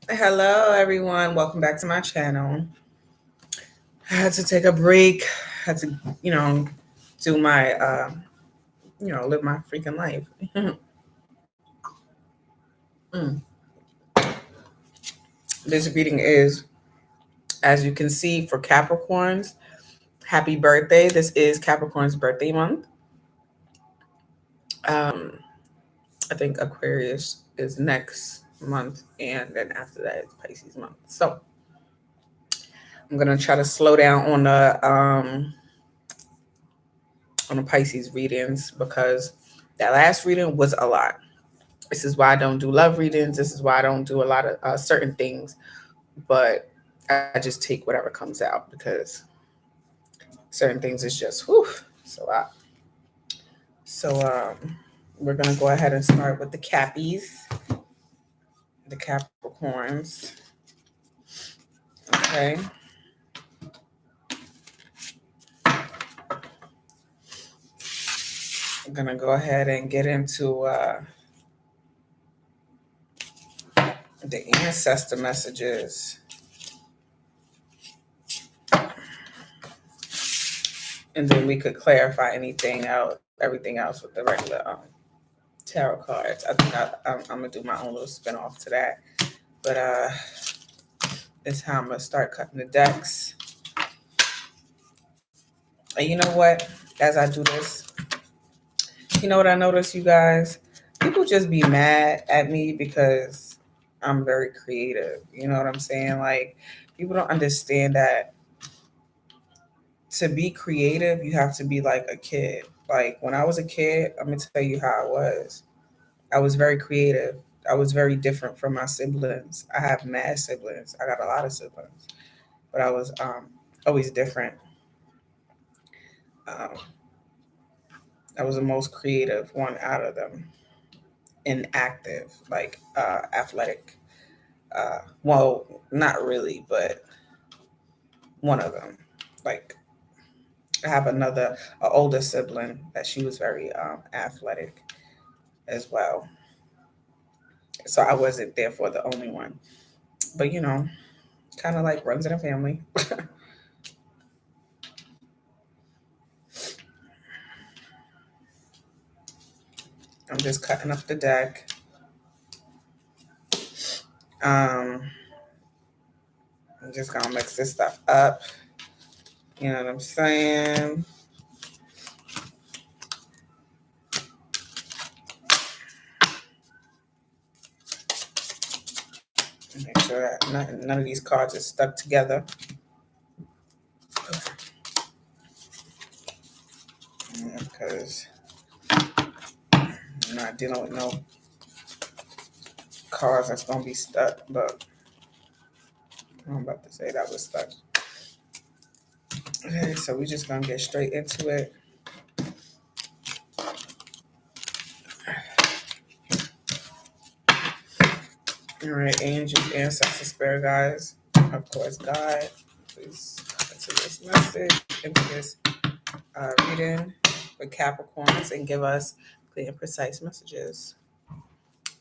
Hello, everyone. Welcome back to my channel. I had to take a break. Had to, do my, live my freaking life. Mm. This reading is, as you can see, for Capricorns. Happy birthday. This is Capricorn's birthday month. Um, I think Aquarius is next month, and then after that, it's Pisces month. So I'm gonna try to slow down on the Pisces readings because that last reading was a lot. This is why I don't do love readings. This is why I don't do a lot of certain things. But I just take whatever comes out because certain things is just whew, so I. So we're gonna go ahead and start with the Cappies, the Capricorns. Okay. I'm gonna go ahead and get into the ancestor messages, and then we could clarify everything else with the regular tarot cards. I think I'm gonna do my own little spin off to that. But it's how I'm gonna start cutting the decks. And you know what? As I do this, you know what I notice, you guys? People just be mad at me because I'm very creative. You know what I'm saying? Like, people don't understand that to be creative, you have to be like a kid. Like, when I was a kid, I'm gonna tell you how I was. I was very creative. I was very different from my siblings. I have mad siblings. I got a lot of siblings, but I was always different. Um, I was the most creative one out of them and active, like athletic. Well, not really, but one of them. Like, I have an older sibling that she was very athletic as well. So I wasn't therefore the only one. But kind of like runs in a family. I'm just cutting up the deck. I'm just gonna mix this stuff up. You know what I'm saying? Make sure that none of these cards are stuck together. Because I'm not dealing with no cards that's gonna be stuck. But I'm about to say that was stuck. Okay, so we're just gonna get straight into it. All right, angels, ancestors, spirit guides, of course, God, please into this message, into this reading for Capricorns, and give us clear and precise messages,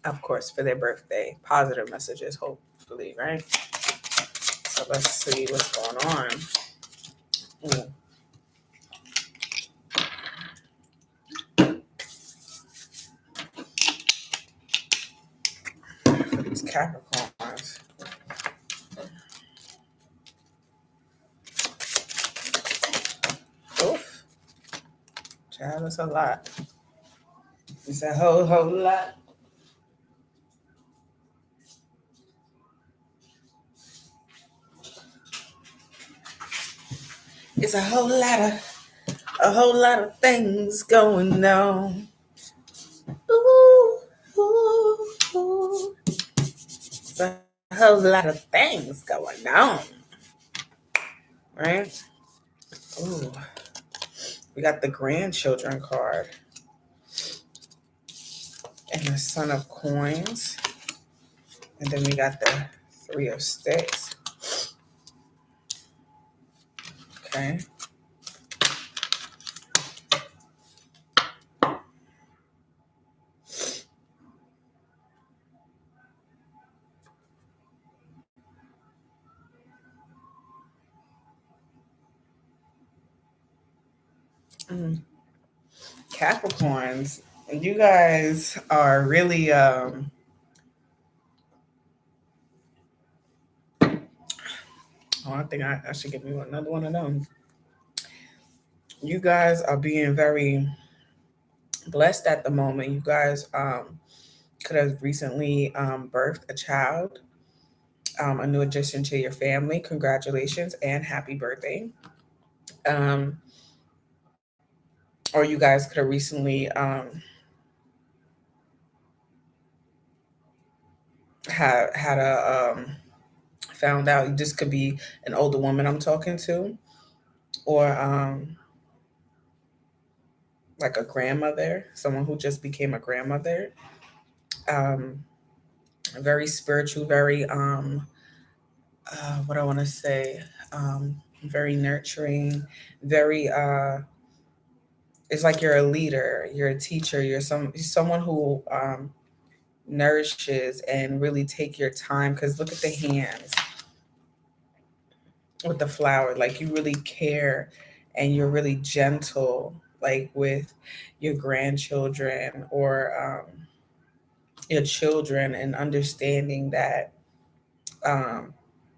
of course, for their birthday. Positive messages, hopefully, right? So let's see what's going on. Ooh. For these Capricorns. Oof. Child, that's a lot. It's a whole lot. It's a whole lot of things going on. Ooh, ooh, ooh. It's a whole lot of things going on, right? Ooh, we got the grandchildren card and the Son of Coins, and then we got the Three of Sticks. Okay. Mm. Capricorns, you guys are really oh, I think I should give you another one of them. You guys are being very blessed at the moment. You guys could have recently birthed a child, a new addition to your family. Congratulations and happy birthday. Um, or you guys could have recently had a found out this could be an older woman I'm talking to, or like a grandmother, someone who just became a grandmother. Um, very spiritual, very what I want to say, very nurturing, very it's like you're a leader, you're a teacher, someone who nourishes and really take your time, because look at the hands with the flower, like you really care and you're really gentle, like with your grandchildren or your children, and understanding that um,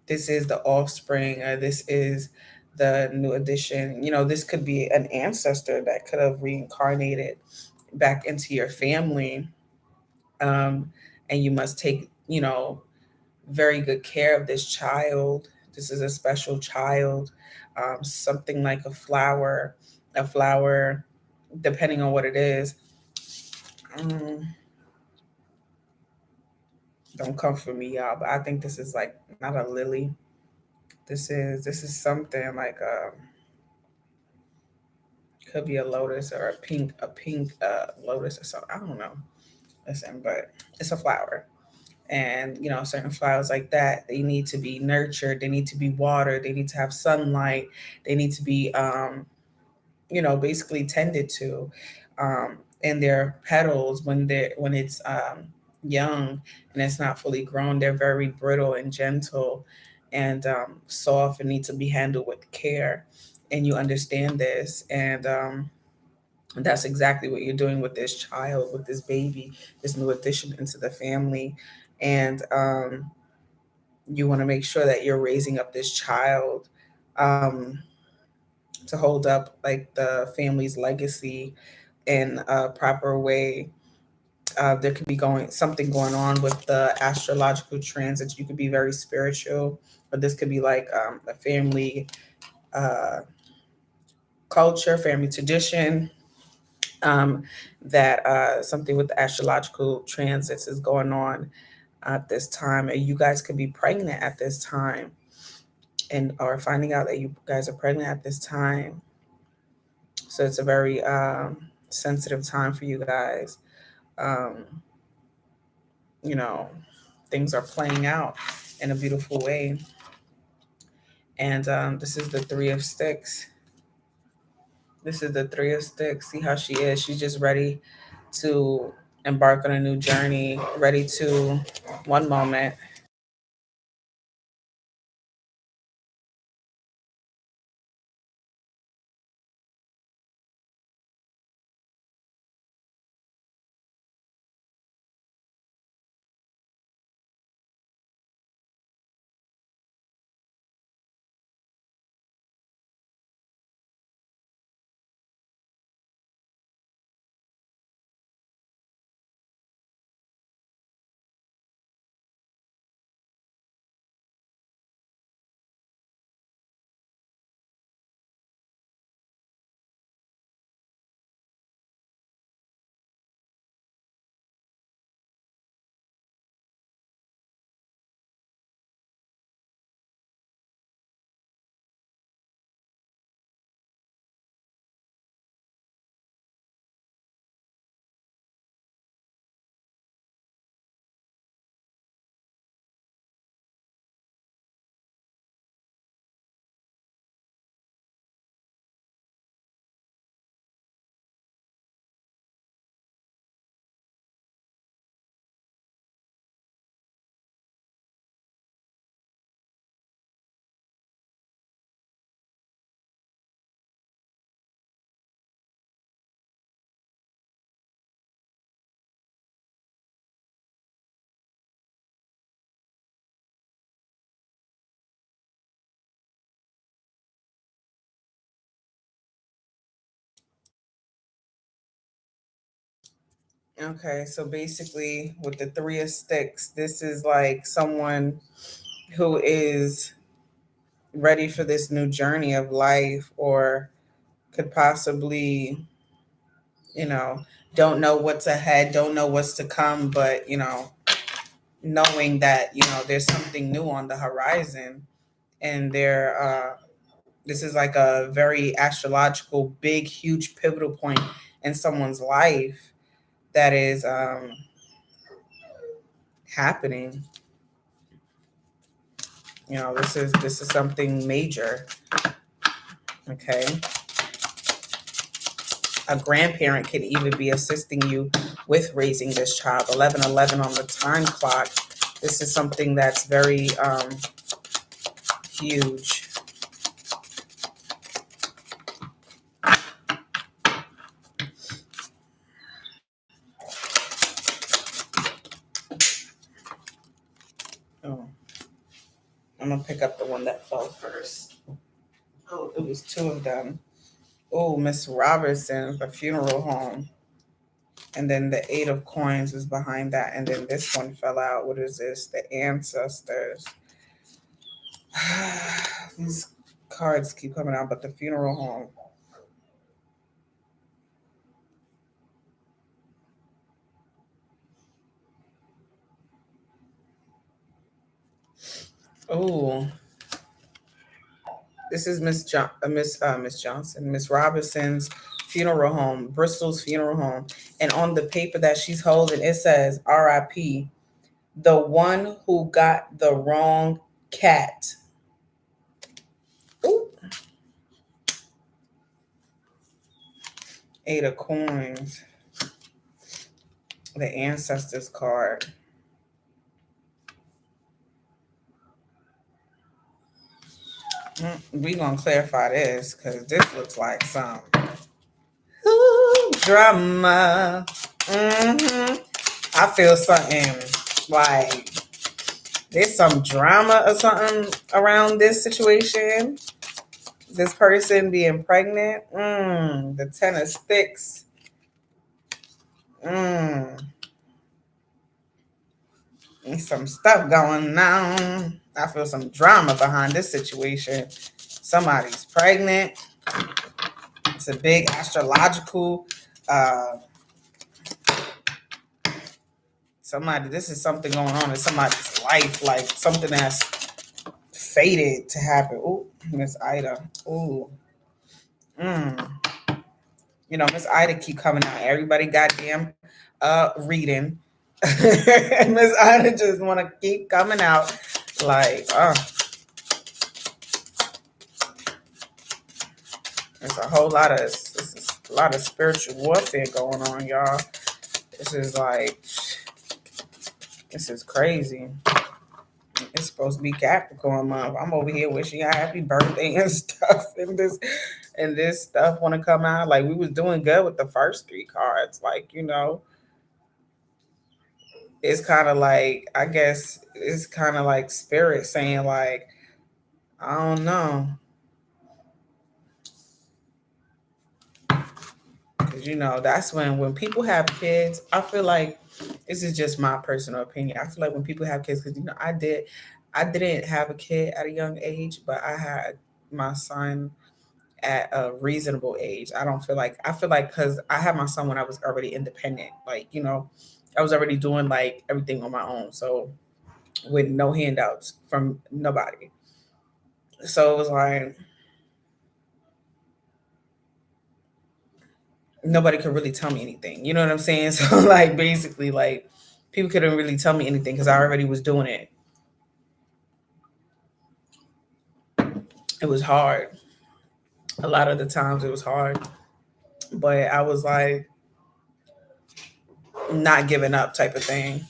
this is the offspring, or this is the new addition. This could be an ancestor that could have reincarnated back into your family, um, and you must take very good care of this child. This is a special child, something like a flower, depending on what it is. um, don't come for me, y'all, but I think this is like not a lily. This is something like could be a lotus or a pink lotus or something. I don't know. Listen, but it's a flower. And certain flowers like that, they need to be nurtured, they need to be watered, they need to have sunlight, they need to be basically tended to. And their petals, when it's young and it's not fully grown, they're very brittle and gentle and soft, and need to be handled with care. And you understand this, and that's exactly what you're doing with this child, with this baby, this new addition into the family. And you want to make sure that you're raising up this child um, to hold up like the family's legacy in a proper way. There could be going something going on with the astrological transits. You could be very spiritual, but this could be like a family uh, culture, family tradition, um, that something with the astrological transits is going on at this time, and you guys could be pregnant at this time, and or finding out that you guys are pregnant at this time. So it's a very sensitive time for you guys. Um, you know, things are playing out in a beautiful way, and this is the Three of Sticks. This is the Three of Sticks. See how she is? She's just ready to embark on a new journey, ready to, one moment, Okay, so basically, with the three of sticks, this is like someone who is ready for this new journey of life, or could possibly, you know, don't know what's ahead, don't know what's to come, but, knowing that, there's something new on the horizon. And this is like a very astrological, big, huge pivotal point in someone's life that is happening. This is something major. Okay. A grandparent could even be assisting you with raising this child. 1111 on the time clock. This is something that's very huge. Oh, I'm gonna pick up the one that fell first. Oh, it was two of them. Oh, Miss Robertson, the funeral home. And then the eight of coins is behind that. And then this one fell out. What is this? The ancestors. These cards keep coming out, but the funeral home. Oh, this is Miss Johnson, Miss Robinson's funeral home, Bristol's funeral home, and on the paper that she's holding, it says R.I.P. The one who got the wrong cat. Ooh, eight of coins, the ancestors card. We gonna clarify this because this looks like some drama. I feel something like there's some drama or something around this situation. This person being pregnant. The ten of sticks. Mm, There's some stuff going on. I feel some drama behind this situation. Somebody's pregnant. It's a big astrological. Uh, this is something going on in somebody's life, like something that's fated to happen. Ooh, Miss Ida. Ooh. Mm. Miss Ida keep coming out. Everybody goddamn reading. Miss Ida just wanna keep coming out. Like, there's a lot of spiritual warfare going on, y'all. This is like this is crazy. It's supposed to be Capricorn month. I'm over here wishing y'all happy birthday and stuff. And this stuff want to come out. Like we was doing good with the first three cards. Like it's kind of like I guess it's kind of like spirit saying like I don't know, because that's when people have kids. I feel like this is just my personal opinion. I feel like when people have kids, because I didn't have a kid at a young age, but I had my son at a reasonable age. I feel like because I had my son when I was already independent, like I was already doing like everything on my own, so with no handouts from nobody. So it was like nobody could really tell me anything. You know what I'm saying? So like basically like people couldn't really tell me anything because I already was doing it. It was hard. A lot of the times it was hard, but I was like not giving up type of thing.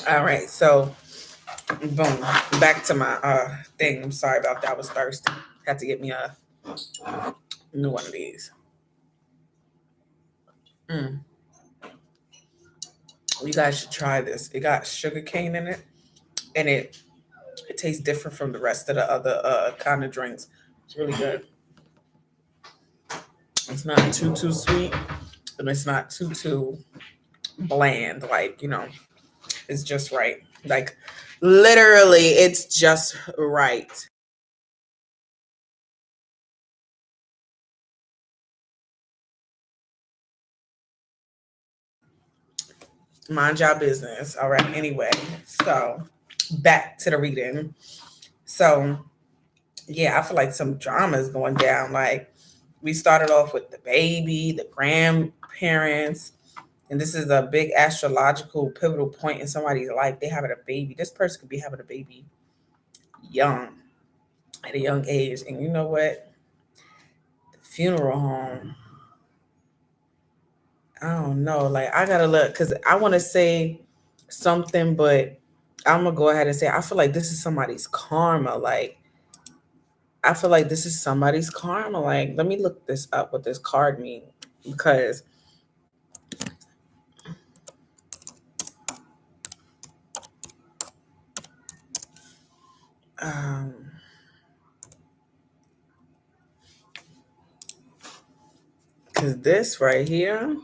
All right, so boom, back to my thing. I'm sorry about that. I was thirsty. Had to get me a new one of these. Mm. You guys should try this. It got sugar cane in it, and it tastes different from the rest of the other kind of drinks. It's really good. It's not too sweet, and it's not too bland. Like it's just right. Like literally, it's just right. Mind your business. All right. Anyway, so back to the reading. So yeah, I feel like some drama is going down. Like we started off with the baby, the grandparents, and this is a big astrological pivotal point in somebody's life. They having a baby. This person could be having a baby young, at a young age. And you know what? The funeral home. I don't know. Like I gotta look because I want to say something, but I'm gonna go ahead and say I feel like this is somebody's karma. Like I feel like this is somebody's karma. Like let me look this up. What this card means because um because this right here.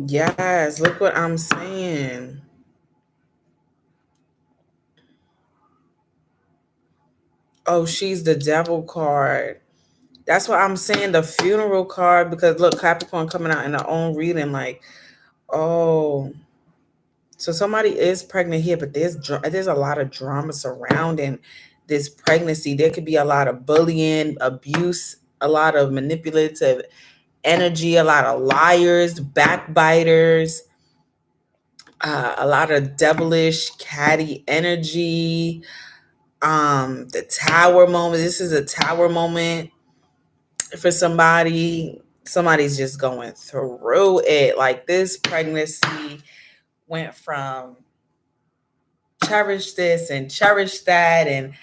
Yes, look what I'm saying. Oh, she's the devil card. That's what I'm saying. The funeral card because look, Capricorn coming out in their own reading. Like, oh, so somebody is pregnant here, but there's a lot of drama surrounding this pregnancy. There could be a lot of bullying, abuse, a lot of manipulative energy, a lot of liars, backbiters, a lot of devilish, catty energy. The tower moment. This is a tower moment for somebody. Somebody's just going through it. Like this pregnancy went from cherish this and cherish that and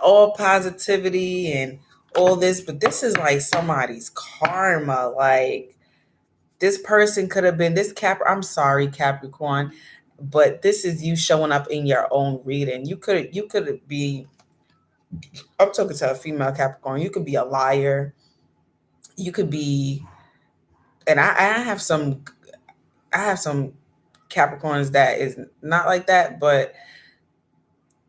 all positivity and all this, but this is like somebody's karma. Like this person could have been this I'm sorry, Capricorn, but this is you showing up in your own reading. You could be, I'm talking to a female Capricorn. You could be a liar. You could be, and I have some Capricorns that is not like that, but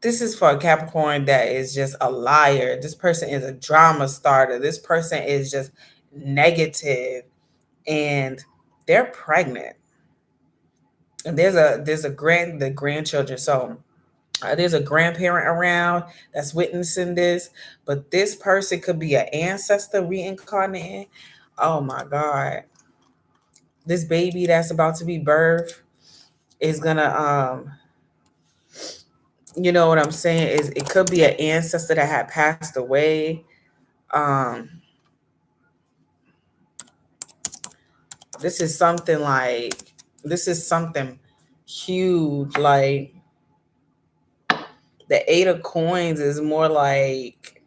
this is for a Capricorn that is just a liar. This person is a drama starter. This person is just negative, and they're pregnant. And the grandchildren. So there's a grandparent around that's witnessing this, but this person could be an ancestor reincarnating. Oh my God. This baby that's about to be birthed is gonna you know what I'm saying? Is it could be an ancestor that had passed away. Um this is something like this is something huge. Like the eight of coins is more like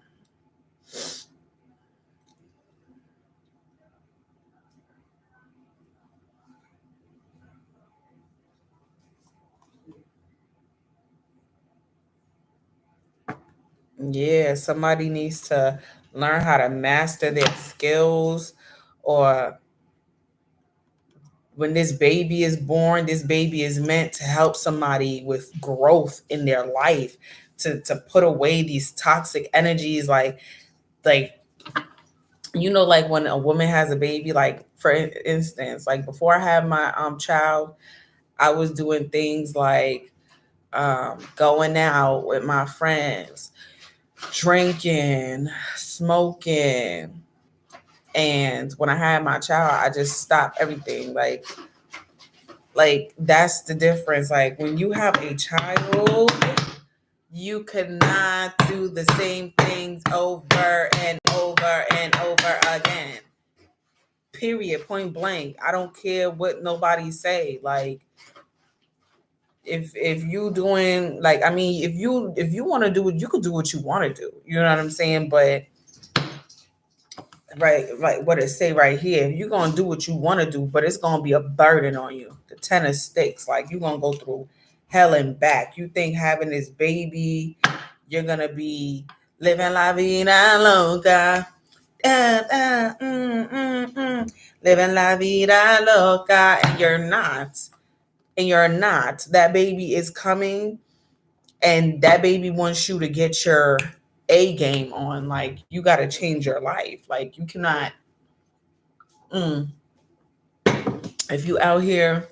yeah, somebody needs to learn how to master their skills, or when this baby is born, this baby is meant to help somebody with growth in their life, to put away these toxic energies. Like like when a woman has a baby, like for instance, like before I had my child, I was doing things like going out with my friends, drinking, smoking. And when I had my child, I just stopped everything. Like that's the difference. Like when you have a child, you cannot do the same things over and over and over again. period, point blank. I don't care what nobody say. Like, if you doing, like, I mean, if you want to do it, you could do what you want to do. You know what I'm saying? But right, what it say right here, you're gonna do what you want to do, but it's gonna be a burden on you. The 10 of sticks, like, you're gonna go through hell and back. You think having this baby, you're gonna be living la vida loca, living la vida loca, and you're not. And you're not. That baby is coming, and that baby wants you to get your A game on. Like, you got to change your life. Like, you cannot. Mm, if you out here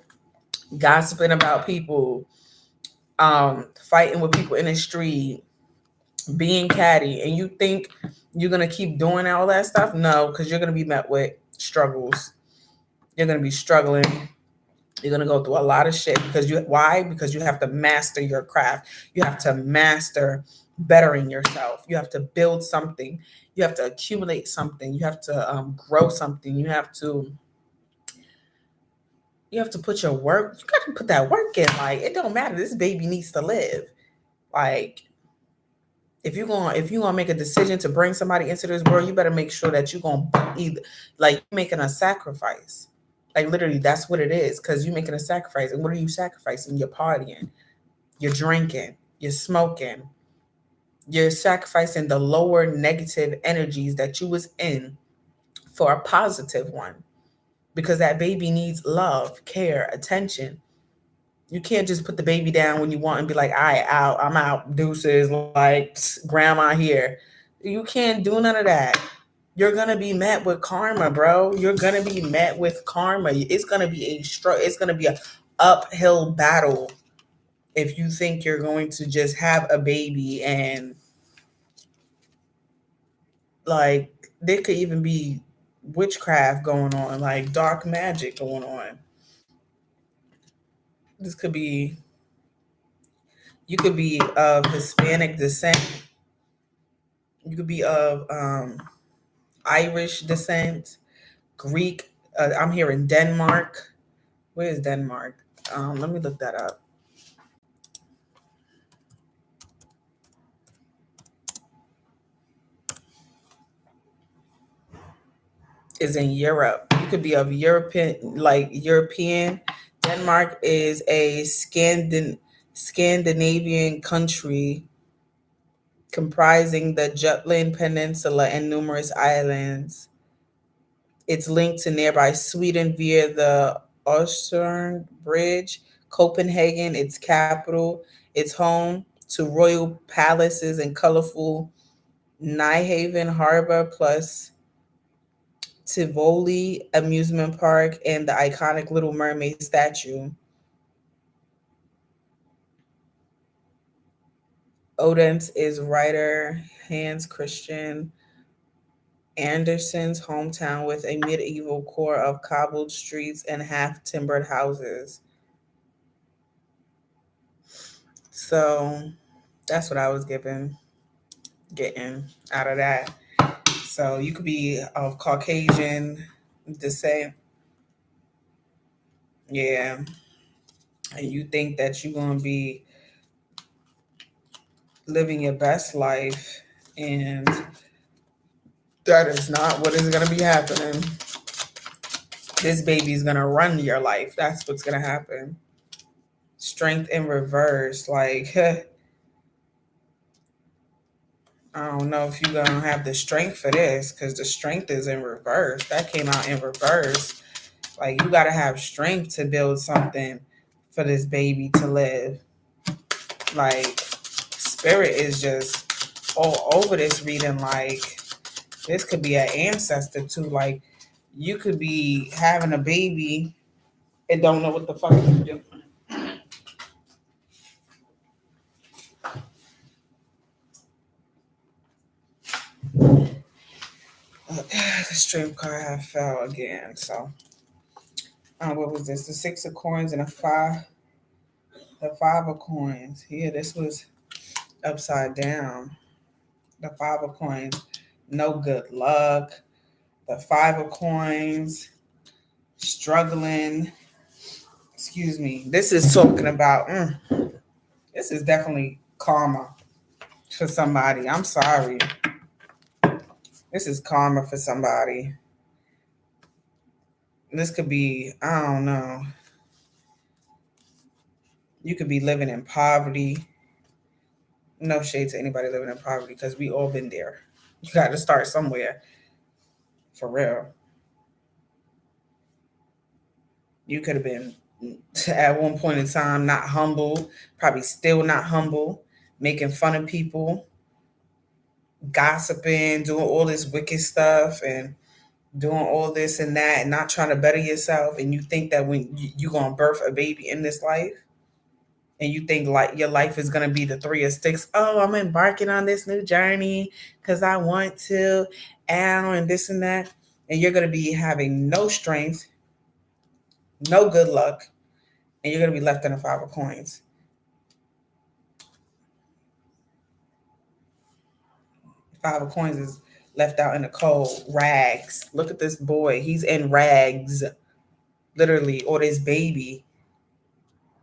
gossiping about people, fighting with people in the street, being catty, and you think you're gonna keep doing all that stuff, no, because you're gonna be met with struggles. You're gonna be struggling. You're gonna go through a lot of shit because why? Because you have to master your craft. You have to master bettering yourself. You have to build something. You have to accumulate something. You have to grow something. You have to put your work. You got to put that work in. Like, it don't matter. This baby needs to live. Like, if you're gonna make a decision to bring somebody into this world, you better make sure that you're gonna either, like, making a sacrifice. Like, literally, that's what it is, because you're making a sacrifice. And what are you sacrificing? You're partying, you're drinking, you're smoking, you're sacrificing the lower negative energies that you was in for a positive one, because that baby needs love, care, attention. You can't just put the baby down when you want and be like, all right, out, I'm out, deuces, like, grandma here. You can't do none of that. You're gonna be met with karma, bro. You're gonna be met with karma. It's gonna be it's gonna be a uphill battle if you think you're going to just have a baby, and, like, there could even be witchcraft going on, like dark magic going on. This could be, you could be of Hispanic descent. You could be of Irish descent, Greek. I'm here in Denmark. Where is Denmark? Let me look that up. Is in Europe. You could be of European. Denmark is a Scandinavian country comprising the Jutland Peninsula and numerous islands. It's linked to nearby Sweden via the Øresund Bridge. Copenhagen, its capital, it's home to royal palaces and colorful Nyhaven Harbor, plus Tivoli amusement park and the iconic Little Mermaid statue. Odense is writer Hans Christian Andersen's hometown, with a medieval core of cobbled streets and half timbered houses. So that's what I was getting out of that. So you could be of Caucasian descent. Yeah. And you think that you're going to be living your best life, and that is not what is going to be happening. This baby is going to run your life. That's what's going to happen. Strength in reverse. Like, I don't know if you're going to have the strength for this, because the strength is in reverse. That came out in reverse. Like, you got to have strength to build something for this baby to live. Like, spirit is just all over this reading. Like, this could be an ancestor too. Like, you could be having a baby and don't know what the fuck you're doing. The stream card have fell again. So, what was this? The 6 of coins and the 5 of coins. Yeah, this was upside down. The 5 of coins, no good luck. The 5 of coins, struggling. Excuse me. This is talking about, this is definitely karma for somebody. I'm sorry. This is karma for somebody. This could be, I don't know. You could be living in poverty. No shade to anybody living in poverty because we all been there. You got to start somewhere. For real. You could have been at one point in time not humble, probably still not humble, making fun of people, gossiping, doing all this wicked stuff and doing all this and that and not trying to better yourself. And you think that when you're going to birth a baby in this life and you think like your life is going to be the three of sticks. Oh, I'm embarking on this new journey because I want to, and this and that. And you're going to be having no strength, no good luck, and you're going to be left in a five of coins. Five of coins is left out in the cold, rags. Look at this boy. He's in rags, literally, or this baby.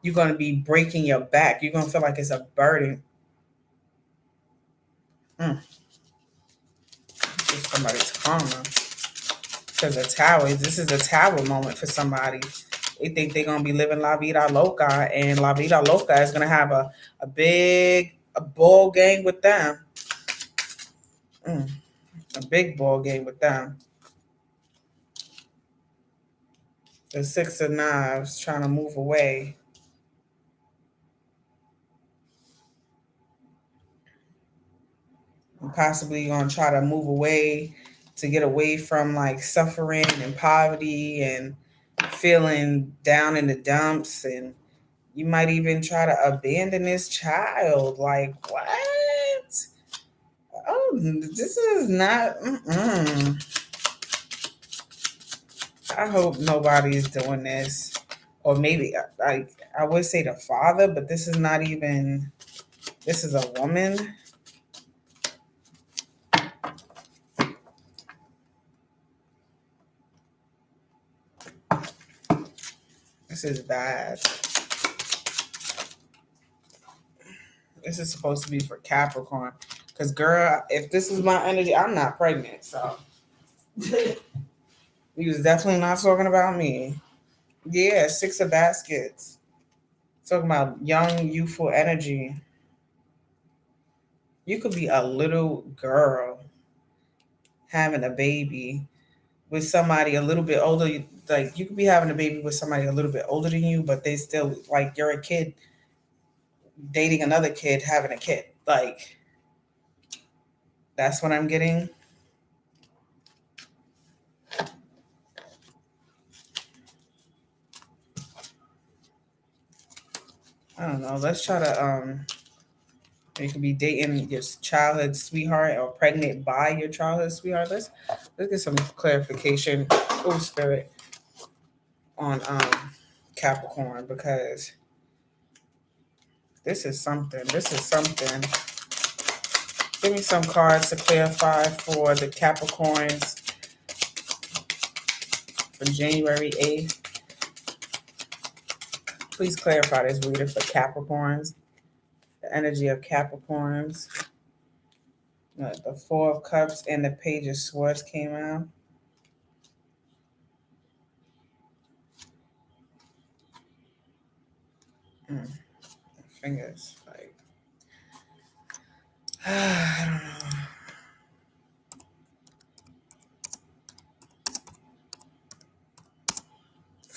You're going to be breaking your back. You're going to feel like it's a burden. This is somebody's karma. Because the tower, this is a tower moment for somebody. They think they're going to be living La Vida Loca, and La Vida Loca is going to have a big ball game with them. A big ball game with them. The Six of Knives trying to move away. And possibly going to try to move away to get away from like suffering and poverty and feeling down in the dumps. And you might even try to abandon this child. Like, what? Oh, this is not. I hope nobody's doing this. Or maybe I would say the father, but this is not even. This is a woman. This is bad. This is supposed to be for Capricorn. Because, girl, if this is my energy, I'm not pregnant. So, he was definitely not talking about me. Yeah, Six of Baskets. Talking about young, youthful energy. You could be a little girl having a baby with somebody a little bit older. Like, you could be having a baby with somebody a little bit older than you, but they still, like, you're a kid dating another kid, having a kid. Like, that's what I'm getting. I don't know. Let's try to you could be dating your childhood sweetheart or pregnant by your childhood sweetheart. Let's get some clarification. Oh, spirit on Capricorn, because this is something. This is something. Give me some cards to clarify for the Capricorns for January 8th. Please clarify this reader for Capricorns. The energy of Capricorns. The Four of Cups and the Page of Swords came out. Fingers, like, I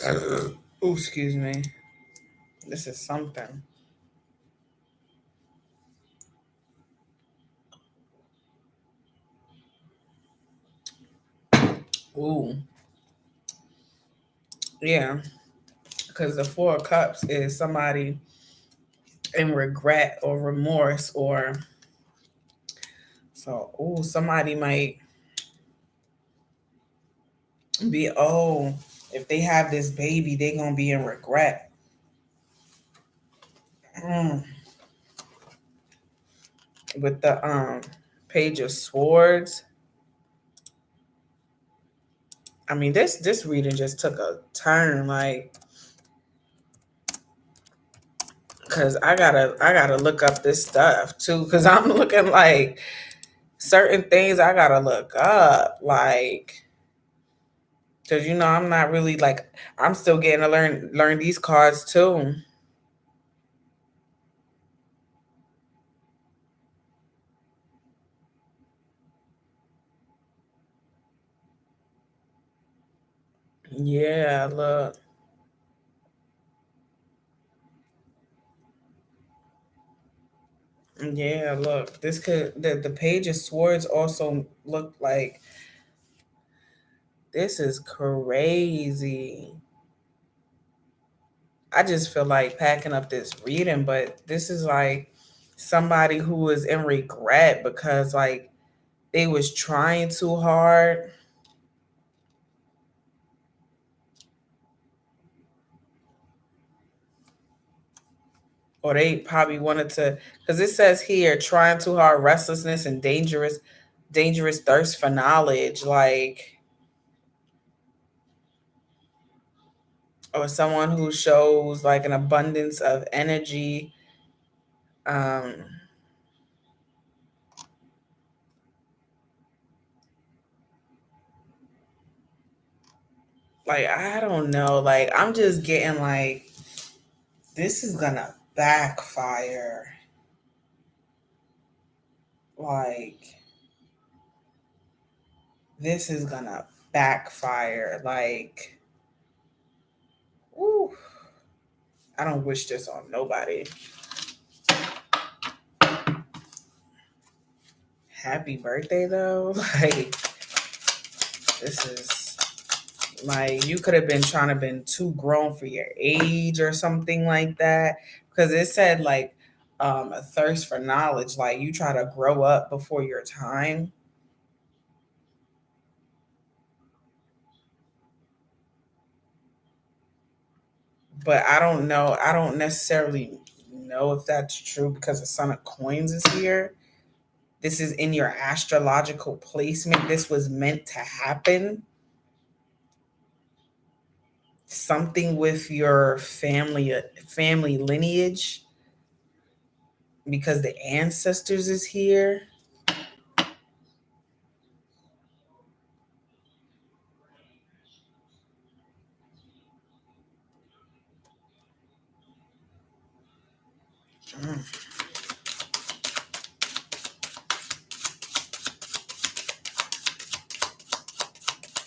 don't know. Oh, excuse me. This is something. Ooh. Yeah. Because the Four of Cups is somebody in regret or remorse, or so, somebody might be, if they have this baby, they gonna be in regret. With the Page of Swords, I mean, this reading just took a turn, like, cause I gotta look up this stuff too, cause I'm looking like certain things I gotta look up, like, cause I'm not really like I'm still getting to learn these cards too. Yeah, look. Yeah, look. This could the page of swords also look like this is crazy. I just feel like packing up this reading, but this is like somebody who was in regret because like they was trying too hard, or they probably wanted to, because it says here trying too hard, restlessness and dangerous thirst for knowledge, like, or someone who shows like an abundance of energy. um like, I don't know, like I'm just getting like this is gonna backfire, like this is gonna backfire, like, ooh, I don't wish this on nobody. Happy birthday though. Like, this is like you could have been trying to been too grown for your age or something like that, because it said like a thirst for knowledge, like you try to grow up before your time. But I don't necessarily know if that's true because the Son of Coins is here. This is in your astrological placement. This was meant to happen. Something with your family lineage, because the ancestors is here. Mm.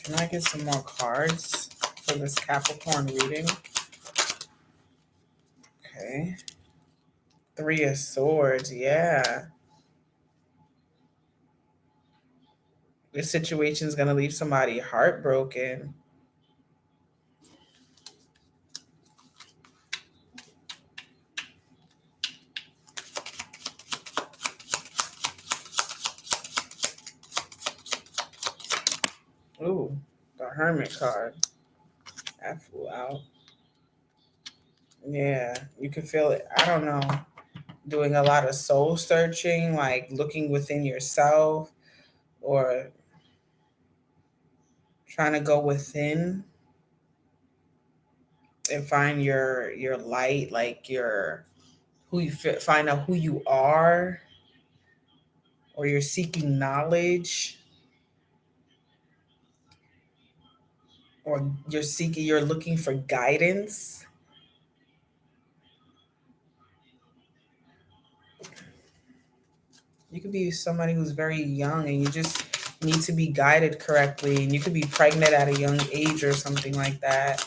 Can I get some more cards for this Capricorn reading? Okay. Three of Swords. Yeah. This situation is going to leave somebody heartbroken. Ooh, the Hermit card. That flew out. Yeah, you can feel it. I don't know. Doing a lot of soul searching, like looking within yourself, or trying to go within and find your light, like your who you find out who you are, or you're seeking knowledge, or you're looking for guidance. You could be somebody who's very young and you just need to be guided correctly, and you could be pregnant at a young age or something like that.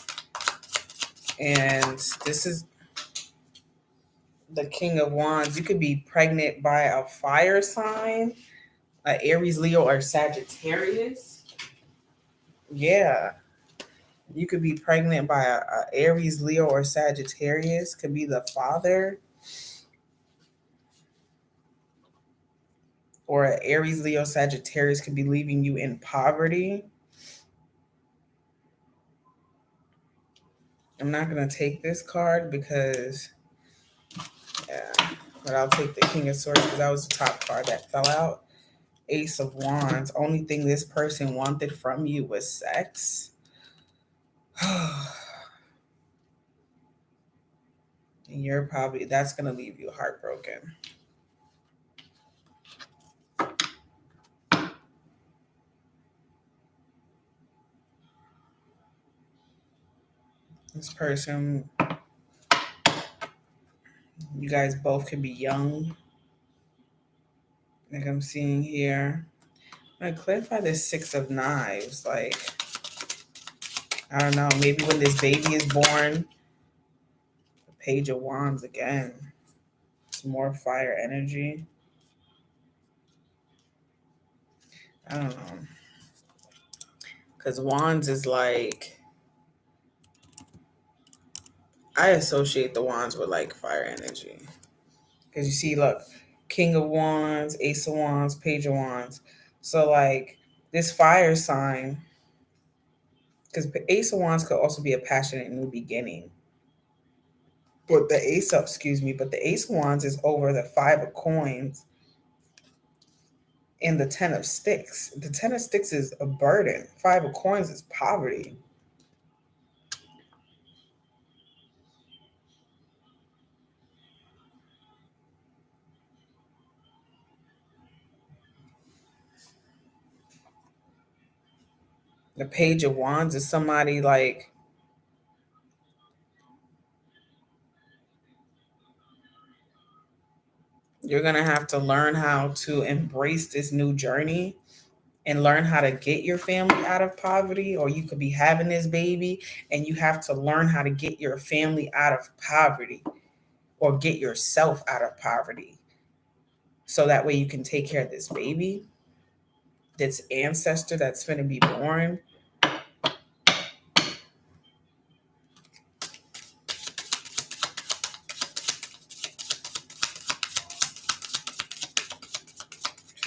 And this is the King of Wands. You could be pregnant by a fire sign, a Aries, Leo, or Sagittarius. Yeah, you could be pregnant by a Aries, Leo, or Sagittarius. Could be the father, or an Aries, Leo, Sagittarius could be leaving you in poverty. I'm not gonna take this card because, yeah, but I'll take the King of Swords because that was the top card that fell out. Ace of Wands. Only thing this person wanted from you was sex. And you're probably, that's going to leave you heartbroken. This person, you guys both could be young, like I'm seeing here. I'm going to clarify this Six of Knives. Like, I don't know, maybe when this baby is born, the Page of Wands again. It's more fire energy. I don't know. Because Wands is like, I associate the Wands with like fire energy. Because you see, look, King of Wands, Ace of Wands, Page of Wands. So like this fire sign, because Ace of Wands could also be a passionate new beginning. But the Ace of, but the Ace of Wands is over the Five of Coins and the Ten of Sticks. The Ten of Sticks is a burden. Five of Coins is poverty. The Page of Wands is somebody like, you're going to have to learn how to embrace this new journey and learn how to get your family out of poverty, or you could be having this baby and you have to learn how to get your family out of poverty or get yourself out of poverty. So that way you can take care of this baby, this ancestor that's going to be born.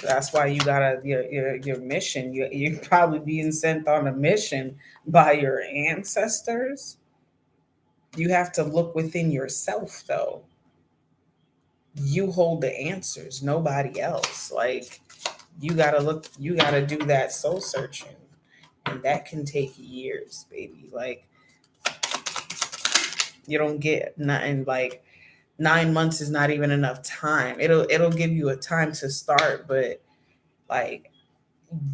That's why you gotta your mission. You're probably being sent on a mission by your ancestors. You have to look within yourself, though. You hold the answers, nobody else. Like you gotta look. You gotta do that soul searching, and that can take years, baby. Like you don't get nothing. Like 9 months is not even enough time. It'll give you a time to start, but like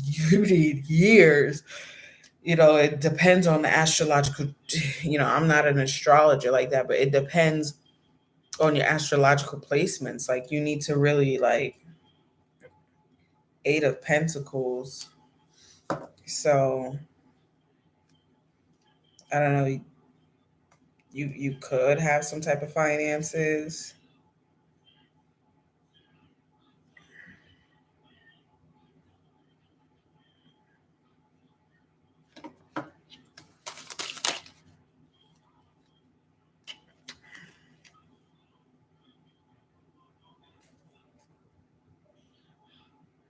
you need years. It depends on the astrological, I'm not an astrologer like that, but it depends on your astrological placements. Like you need to really like Eight of Pentacles. So I don't know, you could have some type of finances.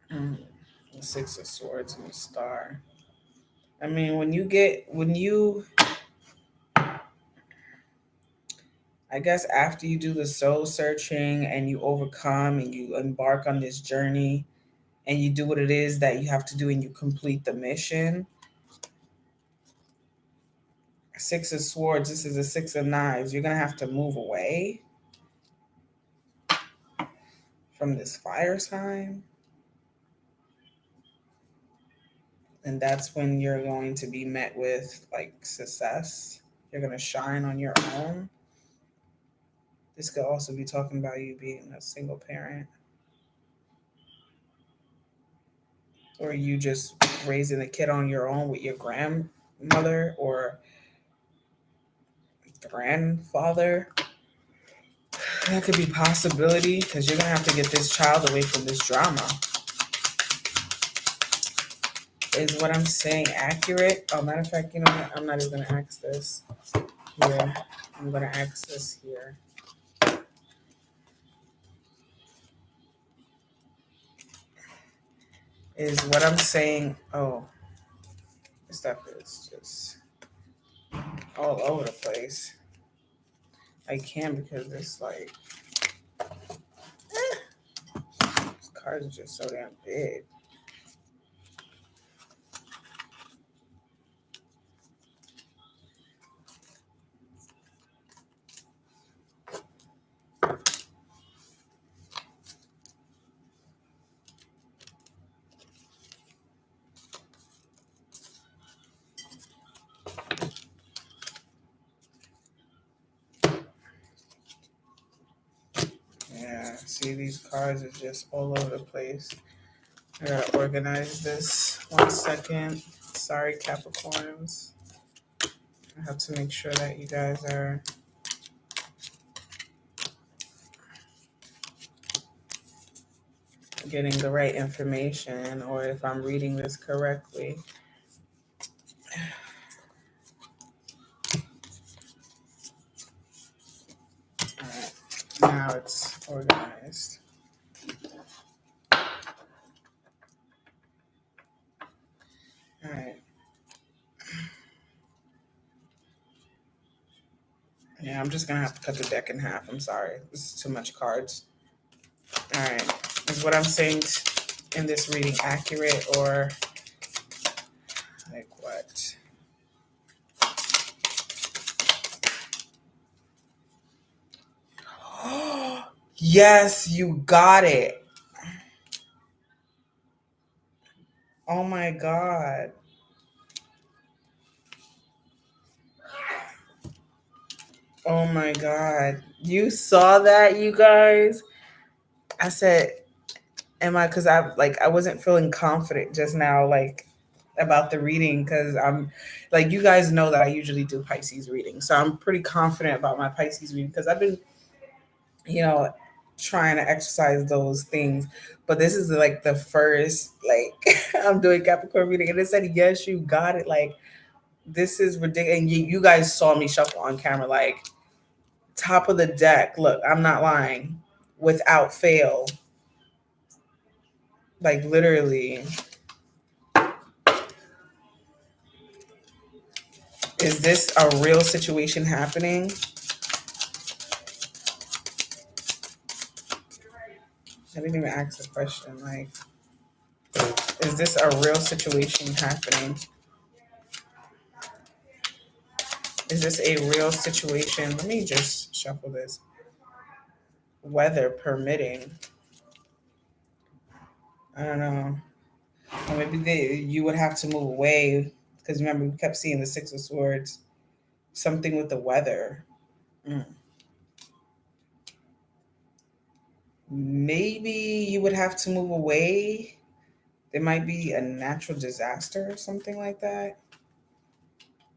The Six of Swords and the Star. I mean, I guess after you do the soul searching and you overcome and you embark on this journey and you do what it is that you have to do and you complete the mission. Six of Swords, this is a Six of Knives. You're going to have to move away from this fire sign. And that's when you're going to be met with like success. You're going to shine on your own. This could also be talking about you being a single parent, or you just raising a kid on your own with your grandmother or grandfather. That could be a possibility because you're going to have to get this child away from this drama. Is what I'm saying accurate? Oh, matter of fact, you know what? I'm not even going to ask this here. I'm going to ask this here. Is what I'm saying. Oh, this stuff is just all over the place. I can't because it's like, this card is just so damn big. See, these cards are just all over the place. I gotta organize this. 1 second. Sorry, Capricorns. I have to make sure that you guys are getting the right information, or if I'm reading this correctly. All right, now it's organized. All right. Yeah, I'm just gonna have to cut the deck in half. I'm sorry. This is too much cards. All right. Is what I'm saying in this reading accurate, or like what? Yes, you got it. Oh my God. Oh my God. You saw that, you guys? I said, am I, because I wasn't feeling confident just now, like about the reading, because I'm like, you guys know that I usually do Pisces reading. So I'm pretty confident about my Pisces reading because I've been, you know, trying to exercise those things. But this is like the first, like, I'm doing Capricorn reading and it said, yes, you got it. Like, this is ridiculous. And you guys saw me shuffle on camera, like, top of the deck. Look, I'm not lying. Without fail. Like, literally. Is this a real situation happening? I didn't even ask the question. Like, is this a real situation happening? Is this a real situation? Let me just shuffle this. Weather permitting. I don't know. Or maybe you would have to move away because remember we kept seeing the Six of Swords. Something with the weather. Mm. Maybe you would have to move away. There might be a natural disaster or something like that.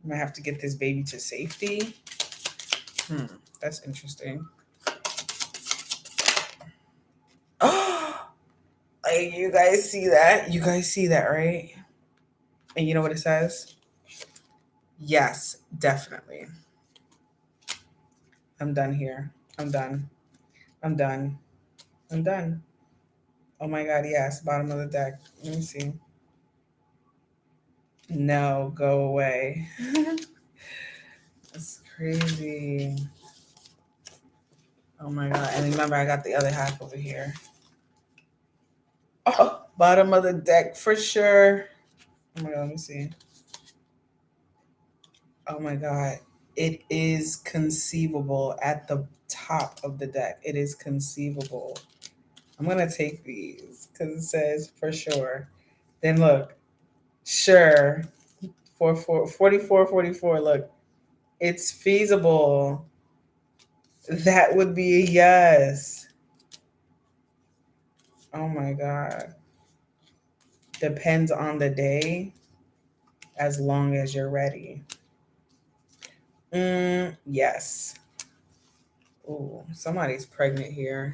You might have to get this baby to safety. That's interesting. Oh, like, you guys see that? You guys see that, right? And you know what it says? Yes, definitely. I'm done here. I'm done. I'm done. I'm done. Oh my God, yes. Bottom of the deck. Let me see. No, go away. That's crazy. Oh my God. And remember, I got the other half over here. Oh, bottom of the deck for sure. Oh my God, let me see. Oh my God. It is conceivable at the top of the deck. It is conceivable. I'm going to take these because it says for sure. Then look, sure. 44, 44. Look, it's feasible. That would be a yes. Oh my God. Depends on the day as long as you're ready. Yes. Ooh, somebody's pregnant here.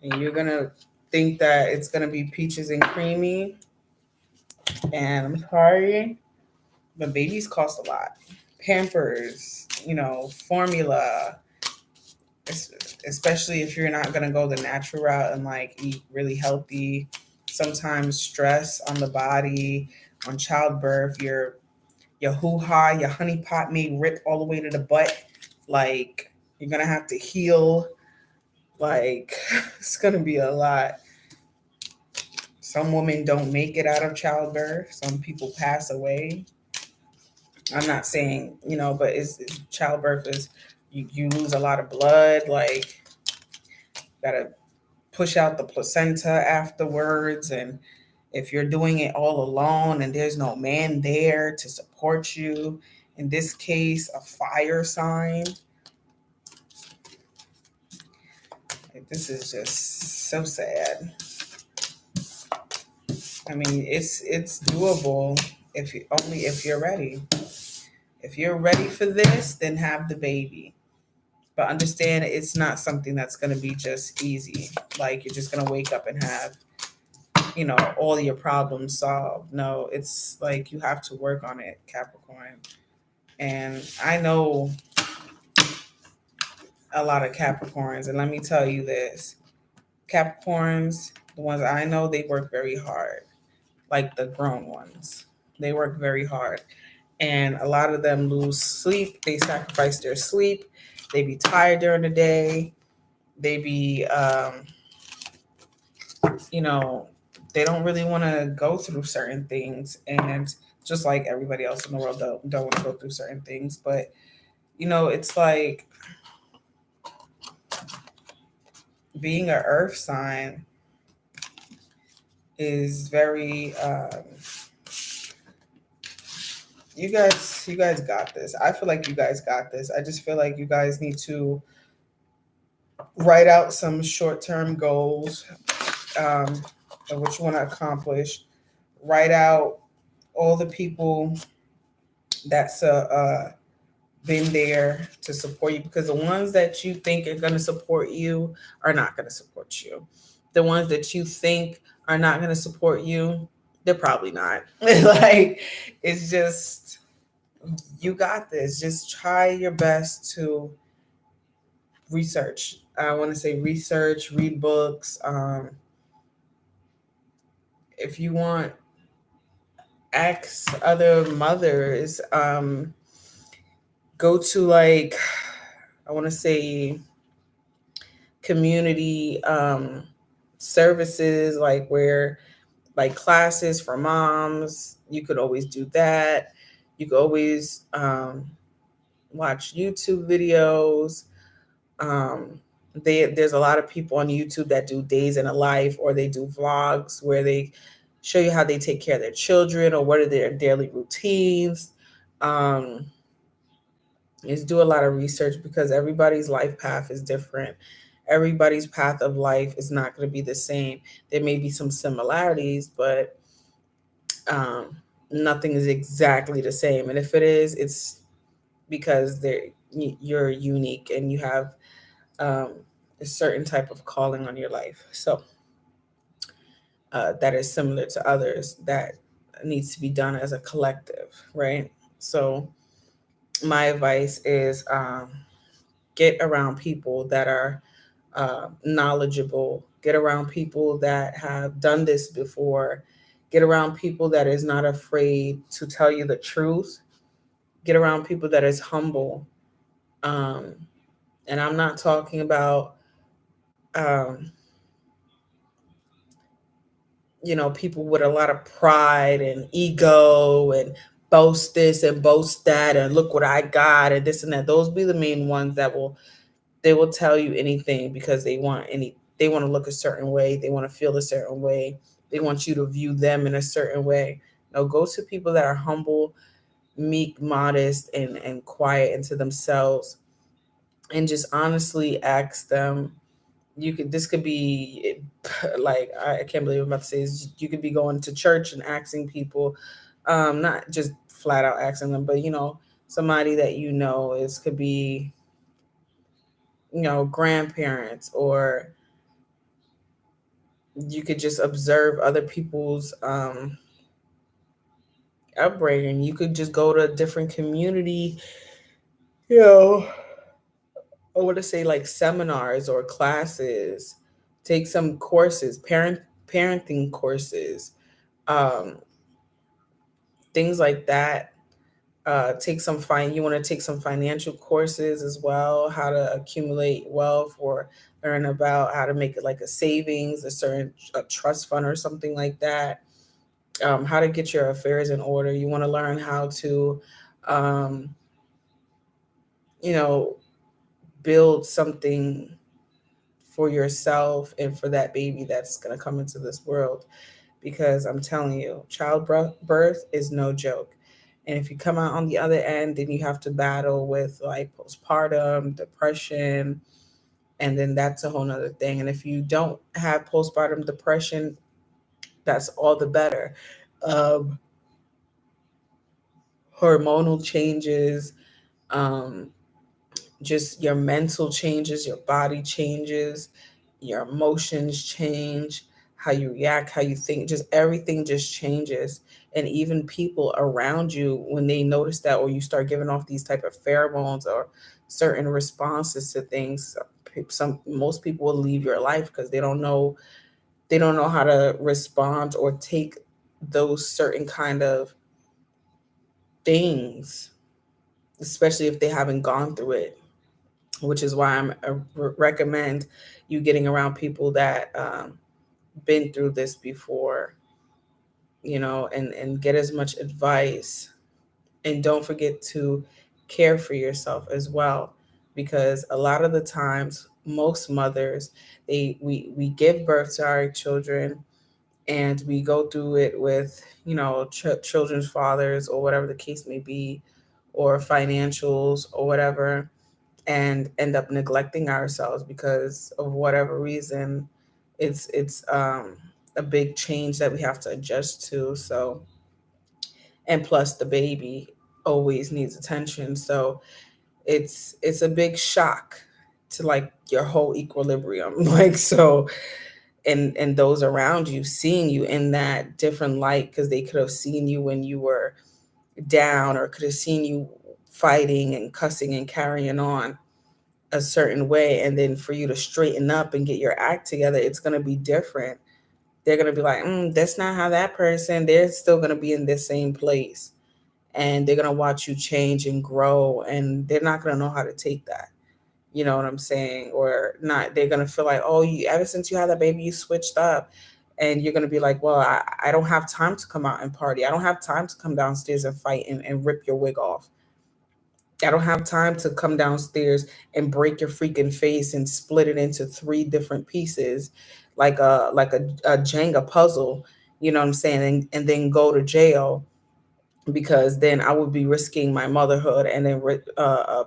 And you're going to think that it's going to be peaches and creamy. And I'm sorry, but babies cost a lot. Pampers, formula, especially if you're not going to go the natural route and like eat really healthy. Sometimes stress on the body, on childbirth, your hoo-ha, your honey pot may rip all the way to the butt. Like, you're going to have to heal. Like, it's going to be a lot. Some women don't make it out of childbirth. Some people pass away. I'm not saying, but it's childbirth is, you lose a lot of blood. Like, gotta push out the placenta afterwards. And if you're doing it all alone and there's no man there to support you, in this case, a fire sign, This is just so sad. I mean, it's doable if you only if you're ready. If you're ready for this, then have the baby. But understand it's not something that's going to be just easy. Like you're just going to wake up and have, all your problems solved. No, it's like you have to work on it, Capricorn. And I know a lot of Capricorns, and let me tell you this. Capricorns, the ones I know, they work very hard. Like the grown ones. They work very hard. And a lot of them lose sleep. They sacrifice their sleep. They be tired during the day. They be, you know, they don't really want to go through certain things. And just like everybody else in the world don't want to go through certain things. But, it's like being an earth sign is very, you guys got this. I feel like you guys got this. I just feel like you guys need to write out some short-term goals, um, of what you want to accomplish. Write out all the people that's been there to support you, because the ones that you think are going to support you are not going to support you. The ones that you think are not going to support you, they're probably not. Like, it's just, you got this. Just try your best to research. I want to say research, read books. If you want, ask other mothers. Go to, like, I want to say community services, like where, like, classes for moms. You could always do that. You could always watch YouTube videos. There's a lot of people on YouTube that do days in a life, or they do vlogs where they show you how they take care of their children or what are their daily routines. Um, is do a lot of research, because everybody's life path is different. Everybody's path of life is not going to be the same. There may be some similarities, but um, nothing is exactly the same. And if it is, it's because you're unique and you have um, a certain type of calling on your life. So that is similar to others that needs to be done as a collective, right? So my advice is, get around people that are knowledgeable. Get around people that have done this before. Get around people that is not afraid to tell you the truth. Get around people that is humble. Um, and I'm not talking about, um, people with a lot of pride and ego and boast this and boast that and look what I got and this and that. Those be the main ones that they will tell you anything because they want to look a certain way, they want to feel a certain way, they want you to view them in a certain way. No, go to people that are humble, meek, modest, and quiet into themselves, and just honestly ask them. This could be like, I can't believe I'm about to say this. You could be going to church and asking people, not just flat out asking them, but somebody that is could be grandparents, or you could just observe other people's upbringing. You could just go to a different community, you know I want to say, like, seminars or classes. Take some courses, parenting courses, um, things like that. Take some fine. You want to take some financial courses as well, how to accumulate wealth, or learn about how to make it like a savings, a trust fund or something like that. How to get your affairs in order. You want to learn how to, um, you know, build something for yourself and for that baby that's going to come into this world. Because I'm telling you, childbirth is no joke. And if you come out on the other end, then you have to battle with, like, postpartum, depression, And then that's a whole nother thing. And if you don't have postpartum depression, that's all the better. Um, Hormonal changes, um, just your mental changes, your body changes, your emotions change, how you react, how you think, just everything just changes. And even people around you, when they notice that, or you start giving off these type of pheromones or certain responses to things, some most people will leave your life because they don't know how to respond or take those certain kind of things, especially if they haven't gone through it, which is why recommend you getting around people that been through this before, and get as much advice. And don't forget to care for yourself as well, because a lot of the times, most mothers, we give birth to our children, and we go through it with children's fathers or whatever the case may be, or financials or whatever, and end up neglecting ourselves because of whatever reason. It's a big change that we have to adjust to. So, and plus the baby always needs attention, so it's a big shock to like your whole equilibrium. Like, so, and those around you seeing you in that different light, because they could have seen you when you were down, or could have seen you fighting and cussing and carrying on a certain way, and then for you to straighten up and get your act together, it's going to be different. They're going to be like, that's not how that person, they're still going to be in the same place, and they're going to watch you change and grow, and they're not going to know how to take that. You know what I'm saying? Or not, they're going to feel like, oh, you, ever since you had that baby, you switched up. And you're going to be like, well, I don't have time to come out and party. I don't have time to come downstairs and fight and rip your wig off. I don't have time to come downstairs and break your freaking face and split it into three different pieces, like a Jenga puzzle. You know what I'm saying? And then go to jail, because then I would be risking my motherhood, and then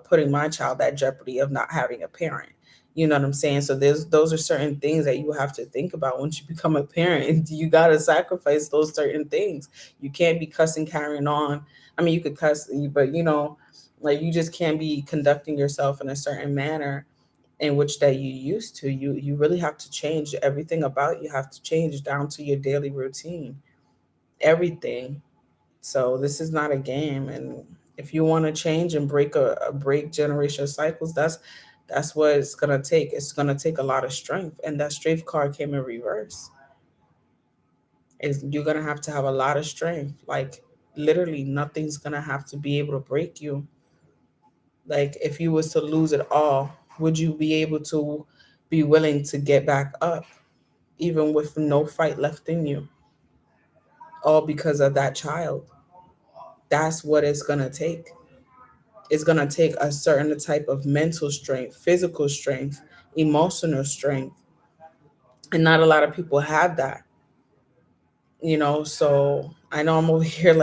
putting my child at jeopardy of not having a parent. You know what I'm saying? So those are certain things that you have to think about once you become a parent. You got to sacrifice those certain things. You can't be cussing, carrying on. I mean, you could cuss, but like, you just can't be conducting yourself in a certain manner in which that you used to. You really have to change everything about you. Have to change down to your daily routine, everything. So this is not a game, and if you want to change and break generational cycles, that's what it's gonna take. It's gonna take a lot of strength, and that strength card came in reverse. Is you're gonna have to have a lot of strength. Like, literally, nothing's gonna have to be able to break you. Like, if you was to lose it all, would you be able to be willing to get back up, even with no fight left in you, all because of that child? That's what it's gonna take. It's going to take a certain type of mental strength, physical strength, emotional strength. And not a lot of people have that, So I know I'm over here like,